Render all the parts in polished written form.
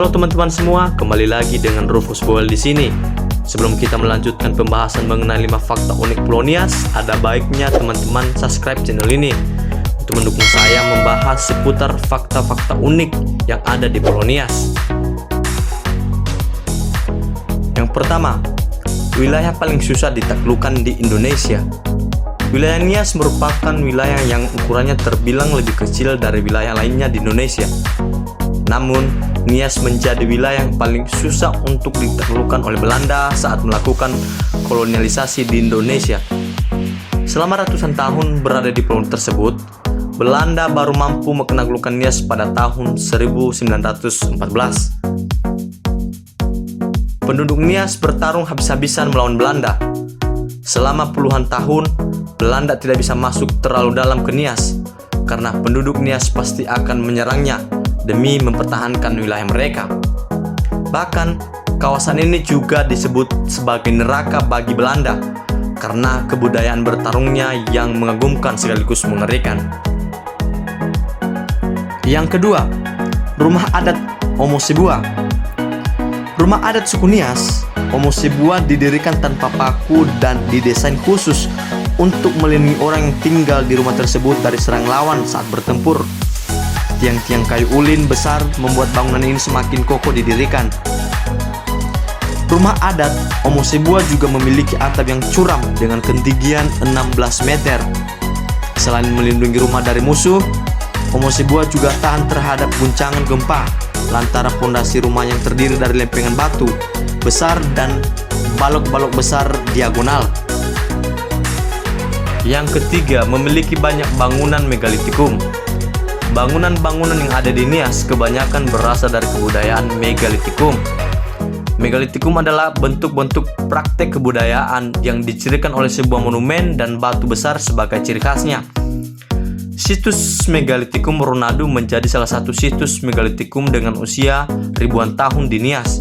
Halo teman-teman semua, kembali lagi dengan Rufus Boel di sini. Sebelum kita melanjutkan pembahasan mengenai 5 fakta unik Polonias, ada baiknya teman-teman subscribe channel ini untuk mendukung saya membahas seputar fakta-fakta unik yang ada di Polonias. Yang pertama, wilayah paling susah ditaklukkan di Indonesia. Wilayah Nias merupakan wilayah yang ukurannya terbilang lebih kecil dari wilayah lainnya di Indonesia. Namun, Nias menjadi wilayah yang paling susah untuk ditaklukkan oleh Belanda saat melakukan kolonialisasi di Indonesia. Selama ratusan tahun berada di pulau tersebut, Belanda baru mampu menaklukkan Nias pada tahun 1914. Penduduk Nias bertarung habis-habisan melawan Belanda. Selama puluhan tahun, Belanda tidak bisa masuk terlalu dalam ke Nias, karena penduduk Nias pasti akan menyerangnya demi mempertahankan wilayah mereka. Bahkan, kawasan ini juga disebut sebagai neraka bagi Belanda karena kebudayaan bertarungnya yang mengagumkan sekaligus mengerikan. Yang kedua, rumah adat Omosebua. Rumah adat suku Nias, Omosebua didirikan tanpa paku dan didesain khusus untuk melindungi orang yang tinggal di rumah tersebut dari serang lawan saat bertempur. Tiang-tiang kayu ulin besar membuat bangunan ini semakin kokoh didirikan. Rumah adat Omosebua juga memiliki atap yang curam dengan ketinggian 16 meter. Selain melindungi rumah dari musuh, Omosebua juga tahan terhadap guncangan gempa lantaran pondasi rumah yang terdiri dari lempengan batu besar dan balok-balok besar diagonal. Yang ketiga, memiliki banyak bangunan megalitikum. Bangunan-bangunan yang ada di Nias kebanyakan berasal dari kebudayaan megalitikum. Megalitikum adalah bentuk-bentuk praktek kebudayaan yang dicirikan oleh sebuah monumen dan batu besar sebagai ciri khasnya. Situs megalitikum Ronado menjadi salah satu situs megalitikum dengan usia ribuan tahun di Nias.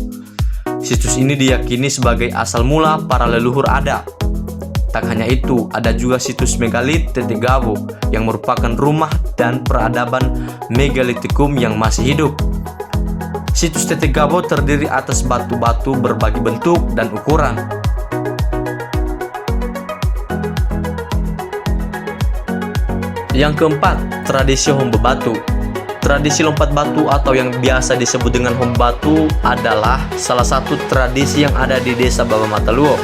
Situs ini diyakini sebagai asal mula para leluhur Ada. Tak hanya itu, ada juga situs megalit Tetegavo yang merupakan rumah dan peradaban megalitikum yang masih hidup. Situs Tetegavo terdiri atas batu-batu berbagai bentuk dan ukuran. Yang keempat, tradisi hombe batu. Tradisi lompat batu atau yang biasa disebut dengan hombe batu adalah salah satu tradisi yang ada di desa Baba Mataluo.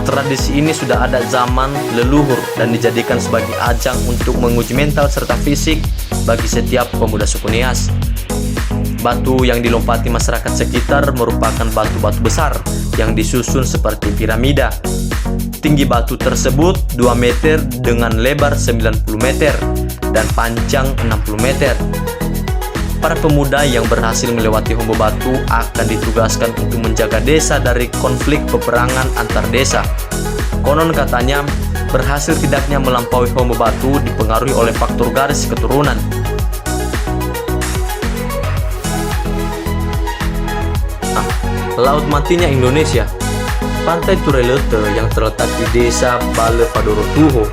Tradisi ini sudah ada zaman leluhur dan dijadikan sebagai ajang untuk menguji mental serta fisik bagi setiap pemuda suku Nias. Batu yang dilompati masyarakat sekitar merupakan batu-batu besar yang disusun seperti piramida. Tinggi batu tersebut 2 meter dengan lebar 90 meter dan panjang 60 meter. Para pemuda yang berhasil melewati hombe batu akan ditugaskan untuk menjaga desa dari konflik peperangan antar desa. Konon katanya, berhasil tidaknya melampaui hombe batu dipengaruhi oleh faktor garis keturunan. Laut matinya Indonesia. Pantai Turelete yang terletak di desa Bale Padoro Tuho,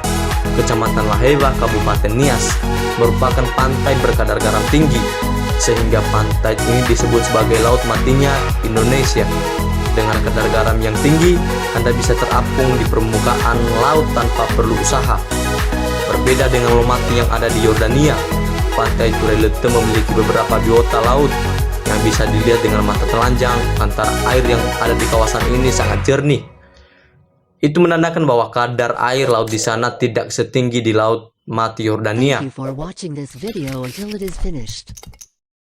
Kecamatan Laheba, Kabupaten Nias, merupakan pantai berkadar garam tinggi, sehingga pantai ini disebut sebagai laut matinya Indonesia. Dengan kadar garam yang tinggi, Anda bisa terapung di permukaan laut tanpa perlu usaha. Berbeda dengan laut mati yang ada di Yordania, pantai Turelete memiliki beberapa biota laut yang bisa dilihat dengan mata telanjang, antara air yang ada di kawasan ini sangat jernih. Itu menandakan bahwa kadar air laut di sana tidak setinggi di laut mati Yordania. Thank you for watching this video until it is finished.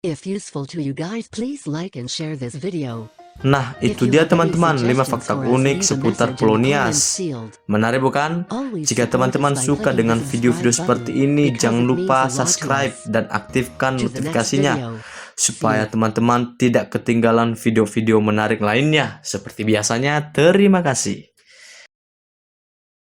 If useful to you guys, please like and share this video. Nah, itu dia teman-teman 5 fakta unik seputar Polonias. Menarik bukan? Jika teman-teman suka dengan video-video seperti ini, jangan lupa subscribe dan aktifkan notifikasinya supaya teman-teman tidak ketinggalan video-video menarik lainnya. Seperti biasanya, terima kasih.